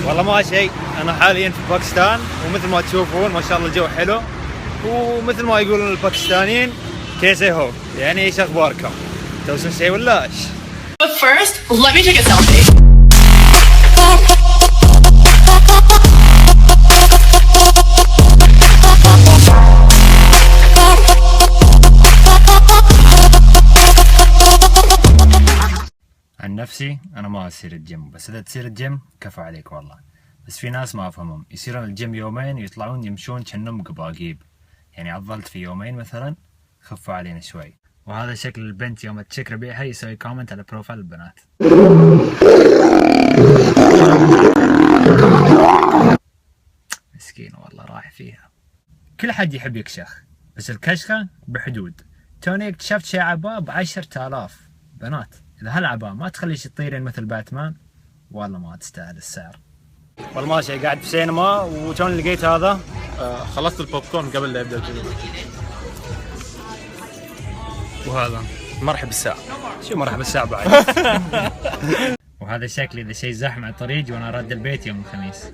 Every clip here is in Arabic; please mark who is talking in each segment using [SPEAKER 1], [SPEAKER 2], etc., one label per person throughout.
[SPEAKER 1] والله ما شيء، انا حاليا في باكستان ومثل ما تشوفون ما شاء الله الجو حلو، ومثل ما يقولون الباكستانيين كيسي هو، يعني ايش اخباركم؟ توسون شيء ولا ايش؟
[SPEAKER 2] But first, let me take a selfie.
[SPEAKER 1] عن نفسي انا ما اسير الجيم، بس اذا تسير الجيم كفو عليك والله. بس في ناس ما افهمهم يصيرون الجيم يومين يطلعون يمشون كأنهم قباقيب، يعني عضلت في يومين مثلا، خفوا علينا شوي. وهذا شكل البنت يوم تشيك ربيعها يسوي كومنت على بروفايل البنات. مسكين والله راح فيها. كل حد يحب يكشخ، بس الكشخة بحدود. توني اكتشفت شي عباء ب10,000 بنات، إذا هالعباء ما تخليش تطيرين مثل باتمان والله ما تستاهل السعر. والله ماشي قاعد في سينما وتوني لقيت هذا.
[SPEAKER 3] خلصت البوب كورن قبل لا يبدا الفيلم.
[SPEAKER 1] وهذا
[SPEAKER 3] مرحب بالساعة.
[SPEAKER 1] شو مرحبا بالساعة بعد. وهذا شكلي إذا شيء زحمة على الطريق وأنا راد البيت يوم الخميس.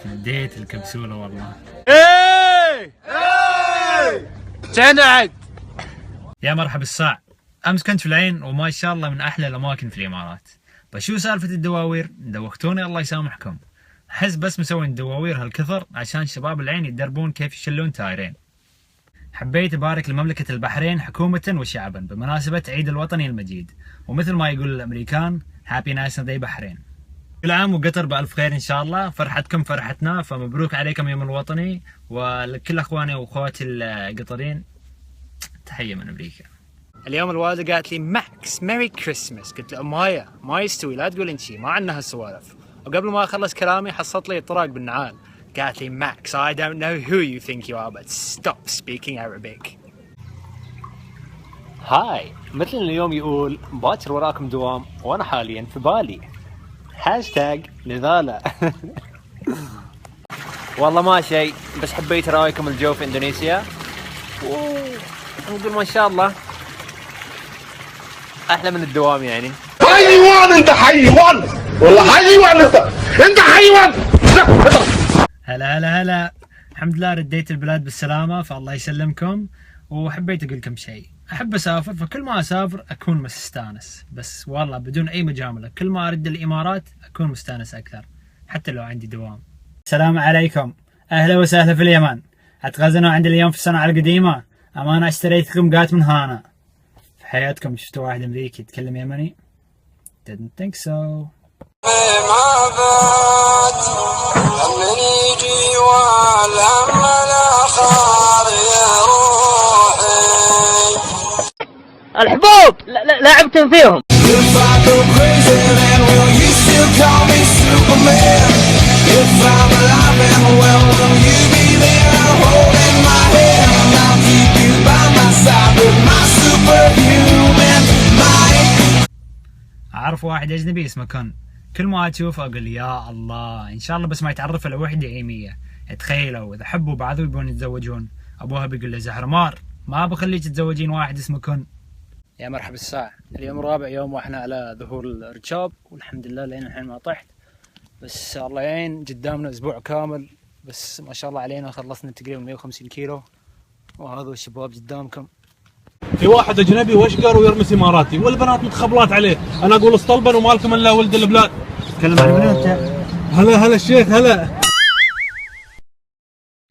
[SPEAKER 1] فديت الكبسولة والله.
[SPEAKER 3] تنعد.
[SPEAKER 1] يا مرحبا الساعة. أمس كنت في العين وما شاء الله من أحلى الأماكن في الإمارات. بس شو سالفة الدواوير؟ دوختوني الله يسامحكم. أحس بس مسوين دواوير هالكثر عشان شباب العين يتدربون كيف يشلون تايرين. حبيت أبارك لمملكة البحرين حكومة وشعبا بمناسبة عيد الوطني المجيد، ومثل ما يقول الأمريكان هابي ناشونال داي بحرين. كل عام وقطر بألف خير إن شاء الله، فرحتكم فرحتنا، فمبروك عليكم يوم الوطني، ولكل أخواني وأخواتي القطرين تحية من أمريكا. اليوم الوالدة قالت لي ماكس ميري كريسمس، قلت لها مايا ما يستوي لا تقول انشي ما عندنا هالسوالف. وقبل ما اخلص كلامي حصلت لي الطراق بالنعال، قالت لي ماكس I don't know who you think you are but stop speaking Arabic. هاي مثل اليوم يقول باكر وراكم دوام وانا حاليا في بالي. هاشتاج نذالة. والله ما شيء، بس حبيت اراويكم الجو في اندونيسيا ونقول ما شاء الله احلى من الدوام يعني.
[SPEAKER 4] حيوان انت، حيوان والله، حيوان انت حيوان.
[SPEAKER 1] هلا هلا هلا، الحمد لله رديت البلاد بالسلامة فالله يسلمكم. وحبيت اقول لكم شيء، احب اسافر، فكل ما اسافر اكون مستانس، بس والله بدون اي مجاملة كل ما ارد الامارات اكون مستانس اكثر حتى لو عندي دوام. السلام عليكم، اهلا وسهلا في اليمن. اتغزنوا عندي اليوم في الصنعة القديمة، امانة اشتريت لكم قات من هنا. في حياتكم شفتوا واحد امريكي يتكلم يمني؟ Didn't think so.
[SPEAKER 5] الحبوب لعبتم فيهم.
[SPEAKER 1] أعرف واحد أجنبي اسمه كن، كل ما أشوفه أقول يا الله إن شاء الله بس ما يتعرف على وحدة إيمية. تخيلوا إذا حبوا بعض ويبون يتزوجون، أبوها بيقول له زهرمار ما بخليك تتزوجين واحد اسمه كن. يا مرحبا الساعة، اليوم رابع يوم وإحنا على ظهور الركاب والحمد لله لين الحين ما طحت، بس الله يعين قدامنا أسبوع كامل، بس ما شاء الله علينا خلصنا تقريبا 150 كيلو. وهذا الشباب قدامكم.
[SPEAKER 6] في واحد اجنبي واشقر ويرمس اماراتي والبنات متخبلات عليه، انا اقول اصطلبن ومالكم الا ولد البلاد.
[SPEAKER 1] تكلم عن منو انت؟
[SPEAKER 6] هلا الشيخ هلا.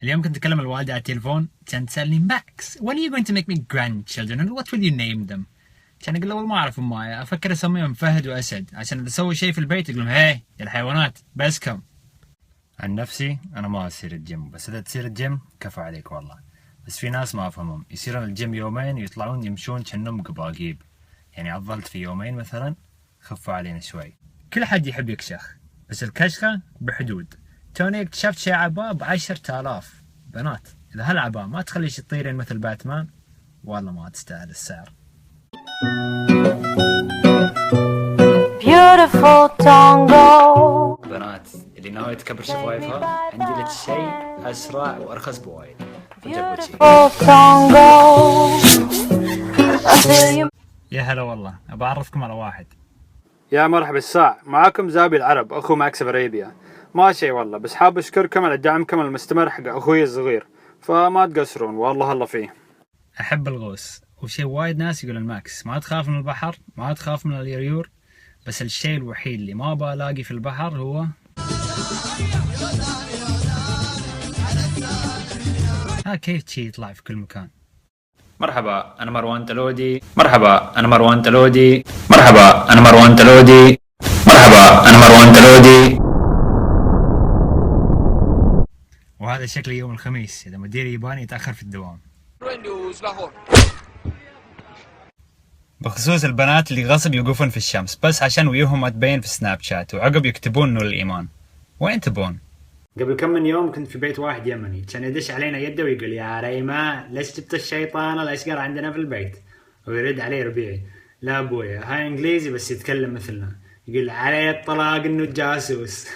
[SPEAKER 1] اليوم كنت أكلم الوالدة على التليفون، كانت تسألني ماكس when are you going to make me grandchildren and what will you name them؟ كان أقول له والله ما أعرف أماي، أفكر أسميهم فهد وأسد عشان إذا سوي شيء في البيت يقولون هاي يا الحيوانات بسكم. عن نفسي أنا ما أسير الجيم، بس إذا تسير الجيم كفو عليك والله. بس في ناس ما أفهمهم يصيرون الجيم يومين يطلعون يمشون كأنهم قباقيب، يعني عضلت في يومين مثلا، خفوا علينا شوي. كل حد يحب يكشخ، بس الكشخة بحدود. توني اكتشفت شي عباء ب10,000 بنات، إذا هالعباء ما تخليش تطيرين مثل باتمان والله ما تستاهل السعر.
[SPEAKER 7] Beautiful tango.
[SPEAKER 1] بنات اللي ناوي تكبر شفايفها عندي لك شيء أسرع وأرخص بوايد.
[SPEAKER 7] Beautiful tango. until you
[SPEAKER 1] يا هلا والله، ابى اعرفكم على واحد.
[SPEAKER 3] يا مرحبا الساع، معاكم زابي العرب اخو ماكس ارابيا. ما شي والله، بس حاب اشكركم على دعمكم المستمر حق اخوي الصغير، فما تقصرون والله الله فيه.
[SPEAKER 1] احب الغوص، وشي وايد ناس يقولون ماكس ما تخاف من البحر، ما تخاف من اليريور، بس الشيء الوحيد اللي ما بلاقي في البحر هو كيف شي يطلع في كل مكان. مرحبا انا مروان تلودي، مرحبا انا مروان تلودي، مرحبا انا مروان تلودي، مرحبا انا مروان تلودي. وهذا شكلي يوم الخميس اذا مديري يباني يتاخر في الدوام. بخصوص البنات اللي غصب يوقفون في الشمس بس عشان ويوهم ما تبين في سناب شات وعقب يكتبون نور الايمان، وين تبون؟ قبل كم من يوم كنت في بيت واحد يمني كان يدش علينا يده ويقول يا ريما ليش جبت الشيطان الاشقر عندنا في البيت؟ ويرد عليه ربيعي لا ابويا هاي انجليزي بس يتكلم مثلنا، يقول عليه الطلاق انه جاسوس.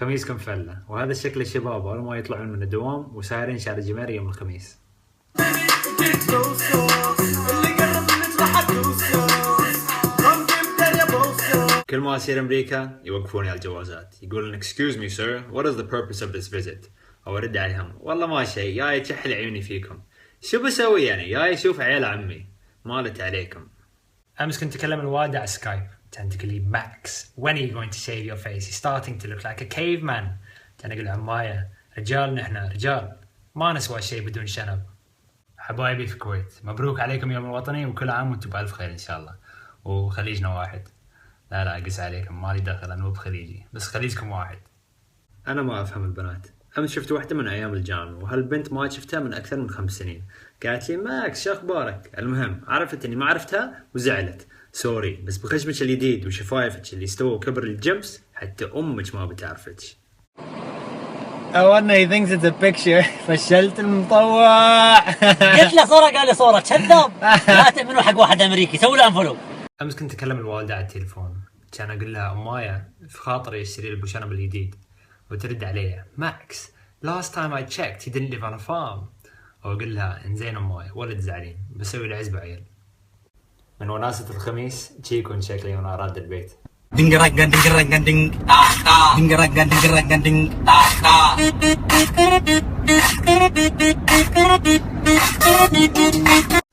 [SPEAKER 1] خميسكم فله، وهذا الشكل الشباب اول ما يطلعون من الدوام وسايرين شارع جميري يوم الخميس. كل ما أصير أمريكا يوقفوني على الجوازات يقولون excuse me sir what is the purpose of this visit؟ أو أرد عليهم والله ما شيء، جاي أكحل عيوني فيكم. شو بسوي يعني؟ جاي أشوف عيال عمي، مالت عليكم. أمس كنت أكلم الوالدة على سكايب، كانت تقول لي ماكس when are you going to shave your face? You're starting to look like a caveman. كان أقول لها مايا رجال نحن رجال ما نسوى شيء بدون شنب. حبايبي في الكويت مبروك عليكم يوم الوطني وكل عام وانتم بألف خير إن شاء الله، وخليجنا واحد. لا قس عليكم مالي دخل انا مو بخليجي بس خليجكم واحد. انا ما افهم البنات. امس شفت واحدة من ايام الجامعة وهالبنت ما شفتها من اكثر من 5 سنين، قالت لي ماكس شو اخبارك؟ المهم عرفت اني ما عرفتها وزعلت، سوري بس بخشمك الجديد وشفايفك اللي استووا كبر الجمس حتى امك ما بتعرفك. أولنا he thinks it's a picture. فشلت المطوع.
[SPEAKER 5] قلت له صورة قال لي صورة كذاب. لا تؤمنوا حق واحد امريكي سووا له انفولو.
[SPEAKER 1] امس كنت اكلم الوالده على التليفون، كان اقول لها امايا في خاطري اشتري لي بوشنب الجديد، وترد علي ماكس last time I checked he didn't live on a farm. واقول لها انزين امايا ولا تزعلين بسوي له عزبه عيل. من وناسه الخميس جي يكون شكلي وانا راد البيت.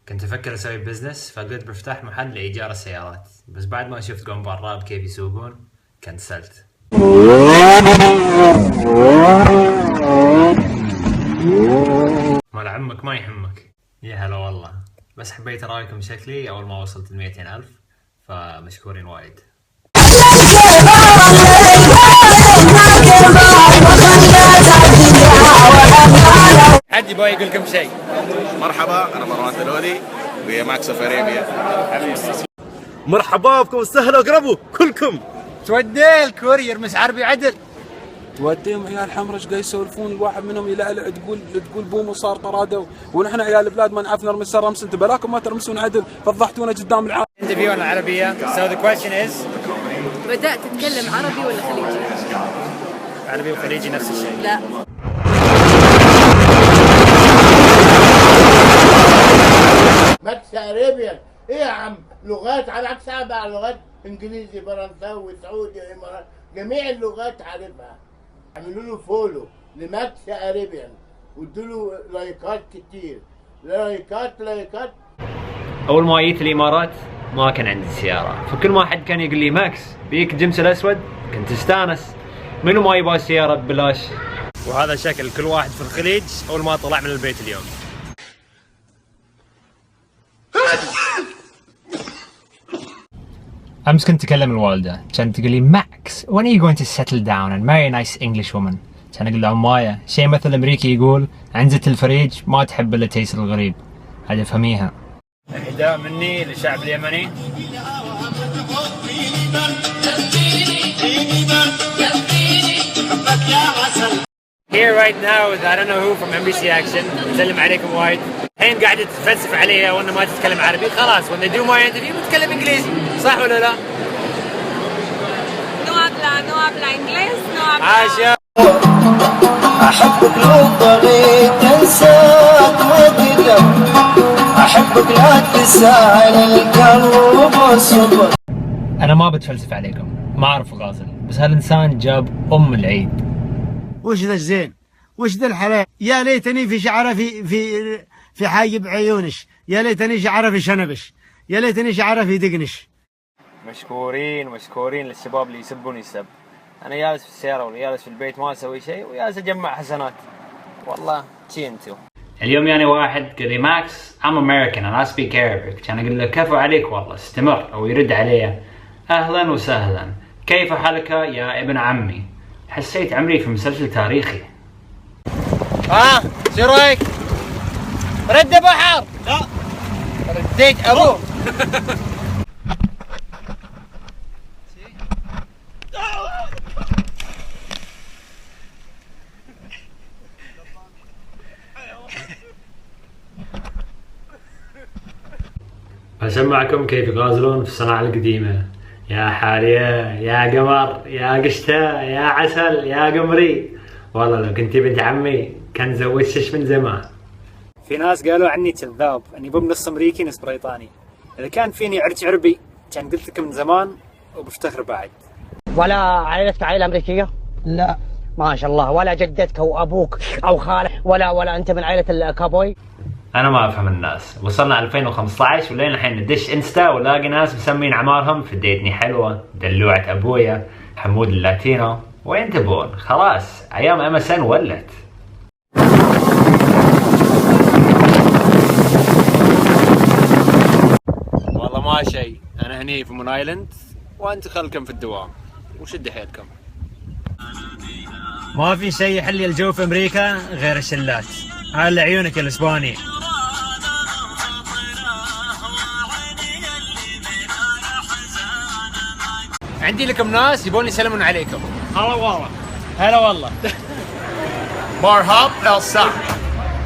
[SPEAKER 1] كنت افكر اسوي بزنس فقلت بفتح محل لايجار السيارات، بس بعد ما شفت قوم براد كيف يسوقون كنسلت. مال عمك ما يهمك. يا هلا والله، بس حبيت ارايكم شكلي اول ما وصلت 200,000 فمشكورين وايد. حد يبغى يقول لكم شيء؟
[SPEAKER 8] مرحبا انا مروان تلودي ويا ماكس ارابيا.
[SPEAKER 3] مرحبا بكم سهلا وقربوا كلكم.
[SPEAKER 1] تودي الكورير مش عربي عدل.
[SPEAKER 6] توديهم عيال حمرة ايش قاعد يسولفون، الواحد منهم يلعلع تقول بومو صار طرادة، ونحن عيال البلاد ما نعرف نرمس رمس، انت بلاكم ما ترمسون عدل فضحتونا قدام العالم.
[SPEAKER 1] انترفيو العربية. So the question is
[SPEAKER 2] بدأت تتكلم عربي ولا خليجي؟
[SPEAKER 1] عربي وخليجي نفس الشيء.
[SPEAKER 2] لا.
[SPEAKER 9] ماكس ارابيان ايه يا عم؟ لغات على عكس على لغات انجليزي فرنساوي سعودي امارات، جميع اللغات عارفها. اعملوا له فولو لماكس ارابيان وادوا له لايكات كتير، لايكات.
[SPEAKER 1] اول ما جيت الامارات ما كان عندي سيارة، فكل ما حد كان يقول لي ماكس بيك الجمس الاسود كنت استانس، منو ما يبغى سيارة ببلاش. وهذا شكل كل واحد في الخليج اول ما طلع من البيت اليوم. أمس كنت أكلم الوالدة كانت تقول لي ماكس when are you going to settle down and marry a nice English woman؟ كان أقول لها مايا شيء مثل الأمريكي يقول عنزة الفريج ما تحب إلا تيس الغريب، هذا فهميها. إهداء مني للشعب اليمني. Here right now with I don't know who from NBC Action. نسلم عليكم وايد. الحين قاعدة تتفلسف علي وأنا ما تتكلم عربي، خلاص when they do my interview بتكلم إنجليزي، صح ولا لا؟
[SPEAKER 2] No habla inglés, no habla.
[SPEAKER 1] عاشا.
[SPEAKER 5] أحبك لو بغيت أنساك ما تقدر.
[SPEAKER 10] أحبك لا تسال القلب وصبر.
[SPEAKER 1] انا ما بتفلسف عليكم، ما اعرف غازل، بس هالانسان جاب العيد.
[SPEAKER 11] وش ذا الزين؟ وش ذا الحلال؟ يا ليتني في شعره في حاجب عيونش، يا ليتني شعره في شنبش، يا ليتني شعره في دقنش.
[SPEAKER 3] مشكورين للشباب اللي يسبون يسب. انا جالس في السياره ولا جالس في البيت ما اسوي شيء وجالس اجمع حسنات. والله شي انتو.
[SPEAKER 1] اليوم يعني واحد قال لي ماكس I'm American and I speak Arabic، كان اقول له كفو عليك والله استمر، او يرد عليه اهلا وسهلا كيف حالك يا ابن عمي. حسيت عمري في مسلسل تاريخي. شو رايك؟ رد ابو حار؟ لا رديت ابوه. أسمعكم كيف يغازلون في الصناعة القديمة. يا حارية يا قمر يا قشتة يا عسل يا قمري، والله لو كنتي بنت عمي كان زوجتش من زمان. في ناس قالوا عني كذاب، اني بم نص امريكي نص بريطاني. اذا كان فيني عرج عربي كان قلت لكم من زمان وبفتخر بعد.
[SPEAKER 5] ولا عائلتك عائلة أمريكية؟ لا ما شاء الله. ولا جدتك أو أبوك أو خالك ولا أنت من عائلة الكابوي؟
[SPEAKER 1] انا ما افهم الناس. وصلنا 2015 ولين الحين ندش انستا ولاقي ناس مسمين اعمارهم فديتني حلوه، دلوعه ابويا، حمود اللاتينو. وين تبون؟ خلاص ايام MSN ولت. والله ما شيء، انا هني في مون ايلاند وانت خلكم في الدوام وشد حيلكم. ما في شيء يحل الجو في امريكا غير الشلات. هال عيونك يا الاسباني. عندي لكم ناس يبون يسلمون عليكم. هلا والله. هلا والله.
[SPEAKER 8] مرحب الساعة.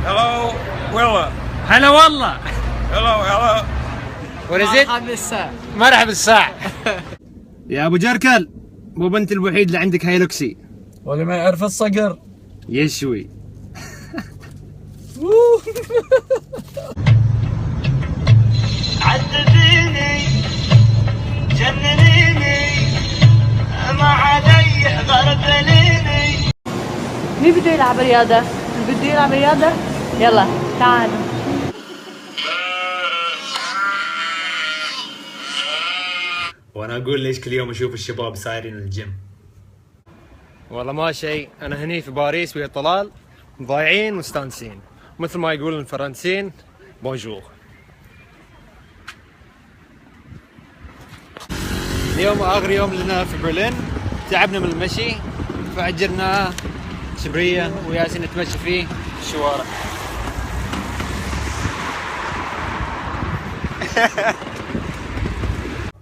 [SPEAKER 1] هلو والله. هلا والله.
[SPEAKER 8] هلا.
[SPEAKER 1] مرحب بالساعة. مرحب بالساعة. يا ابو جركل، مو بنت الوحيد اللي عندك هايلوكسي
[SPEAKER 6] واللي ما يعرف الصقر
[SPEAKER 1] يشوي.
[SPEAKER 10] عذبيني جننيني ما علي غربليني.
[SPEAKER 2] مين بده يلعب رياضة؟ اللي بده يلعب رياضة يلا تعالوا.
[SPEAKER 1] وانا اقول ليش كل يوم اشوف الشباب سايرين الجيم. والله ما شيء، انا هني في باريس ويا طلال ضايعين مستانسين، مثل ما يقولون الفرنسيين بونجور. اليوم اخر يوم لنا في برلين، تعبنا من المشي فاجرنا شبريه وياسين نتمشى فيه الشوارع.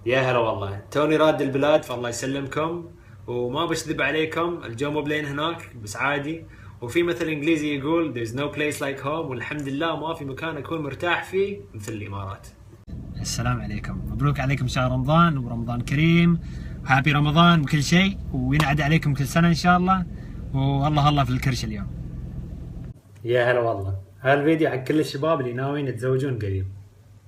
[SPEAKER 1] يا هلا والله، توني راد البلاد فالله يسلمكم وما بشذب عليكم، الجو مو بلين هناك بس عادي. وفي مثل انجليزي يقول there's no place like home، والحمد لله ما في مكان اكون مرتاح فيه مثل الامارات. السلام عليكم، مبروك عليكم شهر رمضان ورمضان كريم، هابي رمضان وكل شيء، وينعاد عليكم كل سنه ان شاء الله، والله في الكرش اليوم. يا هلا والله، هالفيديو حق كل الشباب اللي ناويين يتزوجون قريب.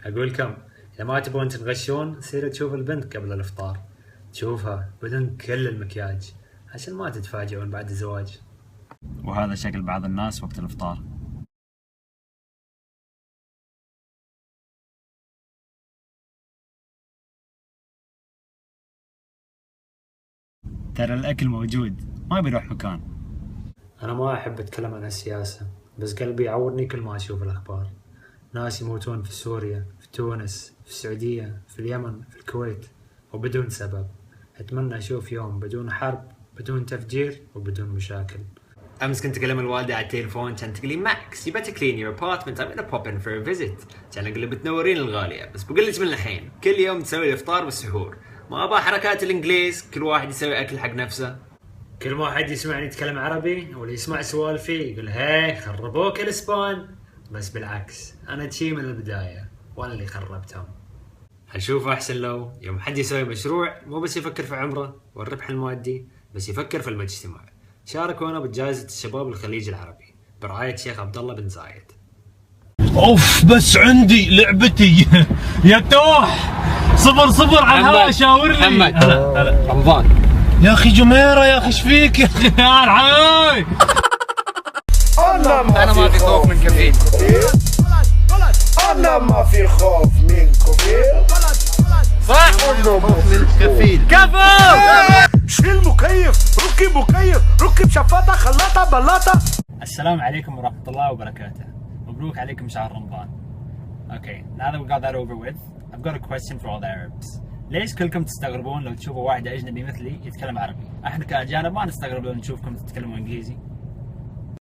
[SPEAKER 1] اقول لكم اذا ما تبون تنغشون سيروا تشوفوا البنت قبل الافطار، تشوفها بدون كل المكياج عشان ما تتفاجئون بعد الزواج. وهذا شكل بعض الناس وقت الافطار. ترى الاكل موجود ما بيروح مكان. انا ما احب اتكلم عن السياسة، بس قلبي يعورني كل ما اشوف الاخبار. ناس يموتون في سوريا، في تونس، في السعودية، في اليمن، في الكويت، وبدون سبب. اتمنى اشوف يوم بدون حرب، بدون تفجير، وبدون مشاكل. امس كنت اكلم الوالده على التليفون، كانت تقول لي ماكس you better clean your apartment I'm gonna pop in for a visit. كان اقول لها بتنورين الغاليه، بس بقول لك من الحين كل يوم تسوي الافطار والسحور، ما ابغى حركات الانجليز، كل واحد يسوي اكل حق نفسه. كل ما حد يسمعني يتكلم عربي ولا يسمع سوالفي يقول هاي خربوك الاسبان، بس بالعكس انا تشي من البدايه وانا اللي خربتهم. اشوف احسن لو يوم حد يسوي مشروع مو بس يفكر في عمره والربح المادي، بس يفكر في المجتمع. شاركونا بجائزة الشباب الخليج العربي برعاية شيخ عبد الله بن زايد.
[SPEAKER 12] اوف بس عندي لعبتي يا توح. صفر على الهواء شاور لي.
[SPEAKER 13] محمد هلا رمضان
[SPEAKER 12] يا اخي جميره يا اخي ايش فيك يا اخي؟ حي
[SPEAKER 10] انا ما في خوف من كفيل.
[SPEAKER 4] انا ما في خوف من كفيل.
[SPEAKER 10] صح من كفيل.
[SPEAKER 4] شيل مكيف، ركب مكيف، ركب شفاطه خلاطه بلاطه.
[SPEAKER 1] السلام عليكم ورحمة الله وبركاته. مبروك عليكم شهر رمضان. Okay, now that we got that over with, I've got a question for all the Arabs. ليش كلكم تستغربون لو تشوفوا واحد أجنبي مثلي يتكلم عربي؟ احنا كأجانب ما نستغرب لو نشوفكم تتكلموا إنجليزي.